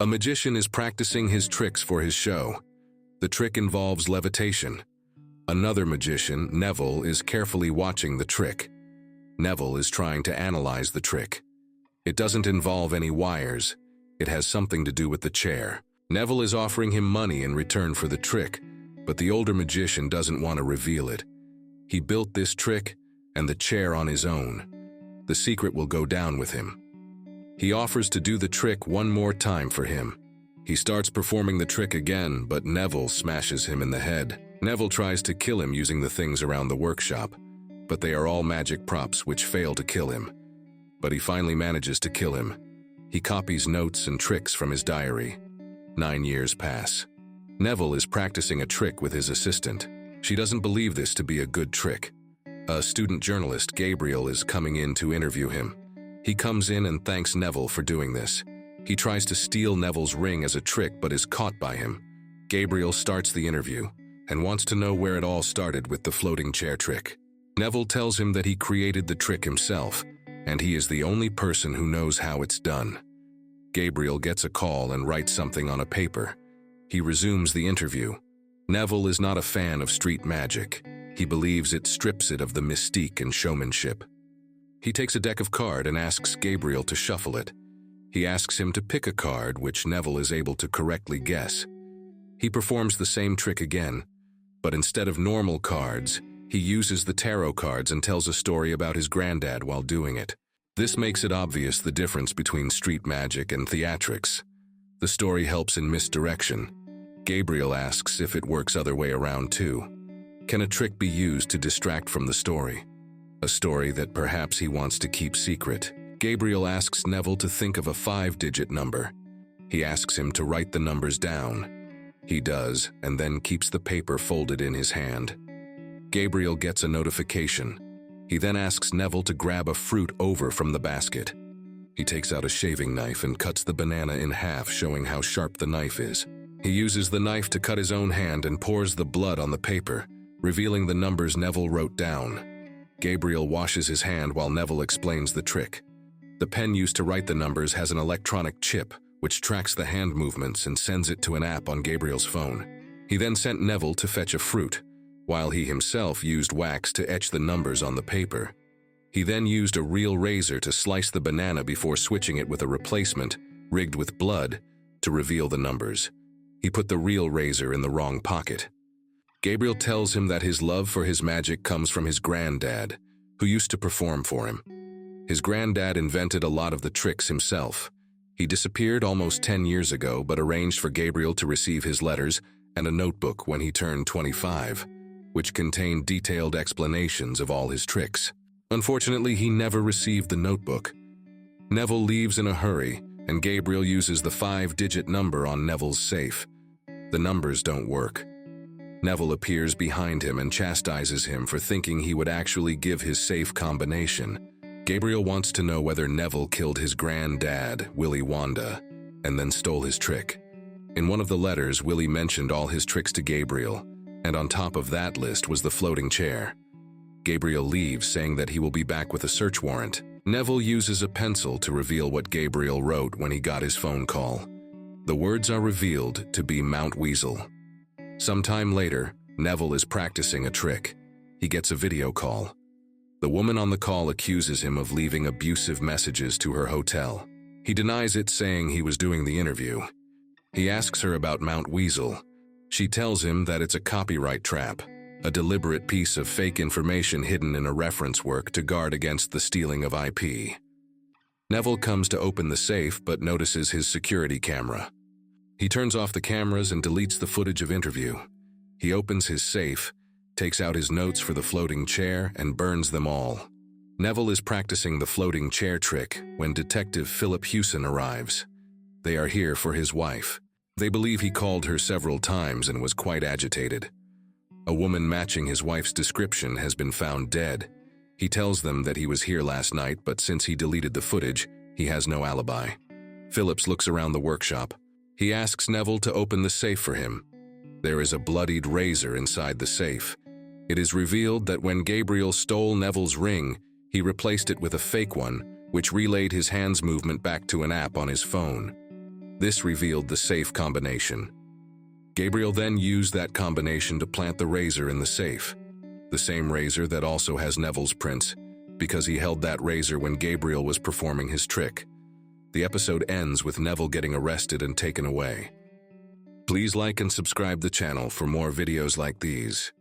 A magician is practicing his tricks for his show. The trick involves levitation. Another magician, Neville, is carefully watching the trick. Neville is trying to analyze the trick. It doesn't involve any wires. It has something to do with the chair. Neville is offering him money in return for the trick, but the older magician doesn't want to reveal it. He built this trick and the chair on his own. The secret will go down with him. He offers to do the trick one more time for him. He starts performing the trick again, but Neville smashes him in the head. Neville tries to kill him using the things around the workshop, but they are all magic props which fail to kill him. But he finally manages to kill him. He copies notes and tricks from his diary. 9 years pass. Neville is practicing a trick with his assistant. She doesn't believe this to be a good trick. A student journalist, Gabriel, is coming in to interview him. He comes in and thanks Neville for doing this. He tries to steal Neville's ring as a trick but is caught by him. Gabriel starts the interview and wants to know where it all started with the floating chair trick. Neville tells him that he created the trick himself, and he is the only person who knows how it's done. Gabriel gets a call and writes something on a paper. He resumes the interview. Neville is not a fan of street magic. He believes it strips it of the mystique and showmanship. He takes a deck of cards and asks Gabriel to shuffle it. He asks him to pick a card, which Neville is able to correctly guess. He performs the same trick again, but instead of normal cards, he uses the tarot cards and tells a story about his granddad while doing it. This makes it obvious the difference between street magic and theatrics. The story helps in misdirection. Gabriel asks if it works other way around too. Can a trick be used to distract from the story? A story that perhaps he wants to keep secret. Gabriel asks Neville to think of a 5-digit number. He asks him to write the numbers down. He does, and then keeps the paper folded in his hand. Gabriel gets a notification. He then asks Neville to grab a fruit over from the basket. He takes out a shaving knife and cuts the banana in half, showing how sharp the knife is. He uses the knife to cut his own hand and pours the blood on the paper, revealing the numbers Neville wrote down. Gabriel washes his hand while Neville explains the trick. The pen used to write the numbers has an electronic chip, which tracks the hand movements and sends it to an app on Gabriel's phone. He then sent Neville to fetch a fruit, while he himself used wax to etch the numbers on the paper. He then used a real razor to slice the banana before switching it with a replacement, rigged with blood, to reveal the numbers. He put the real razor in the wrong pocket. Gabriel tells him that his love for his magic comes from his granddad, who used to perform for him. His granddad invented a lot of the tricks himself. He disappeared almost 10 years ago, but arranged for Gabriel to receive his letters and a notebook when he turned 25, which contained detailed explanations of all his tricks. Unfortunately, he never received the notebook. Neville leaves in a hurry, and Gabriel uses the 5-digit number on Neville's safe. The numbers don't work. Neville appears behind him and chastises him for thinking he would actually give his safe combination. Gabriel wants to know whether Neville killed his granddad, Willy Wonka, and then stole his trick. In one of the letters, Willy mentioned all his tricks to Gabriel, and on top of that list was the floating chair. Gabriel leaves, saying that he will be back with a search warrant. Neville uses a pencil to reveal what Gabriel wrote when he got his phone call. The words are revealed to be Mount Weasel. Sometime later, Neville is practicing a trick. He gets a video call. The woman on the call accuses him of leaving abusive messages to her hotel. He denies it, saying he was doing the interview. He asks her about Mount Weasel. She tells him that it's a copyright trap, a deliberate piece of fake information hidden in a reference work to guard against the stealing of IP. Neville comes to open the safe but notices his security camera. He turns off the cameras and deletes the footage of interview. He opens his safe, takes out his notes for the floating chair, and burns them all. Neville is practicing the floating chair trick when Detective Philip Hewson arrives. They are here for his wife. They believe he called her several times and was quite agitated. A woman matching his wife's description has been found dead. He tells them that he was here last night, but since he deleted the footage, he has no alibi. Phillips looks around the workshop. He asks Neville to open the safe for him. There is a bloodied razor inside the safe. It is revealed that when Gabriel stole Neville's ring, he replaced it with a fake one, which relayed his hand's movement back to an app on his phone. This revealed the safe combination. Gabriel then used that combination to plant the razor in the safe, the same razor that also has Neville's prints, because he held that razor when Gabriel was performing his trick. The episode ends with Neville getting arrested and taken away. Please like and subscribe the channel for more videos like these.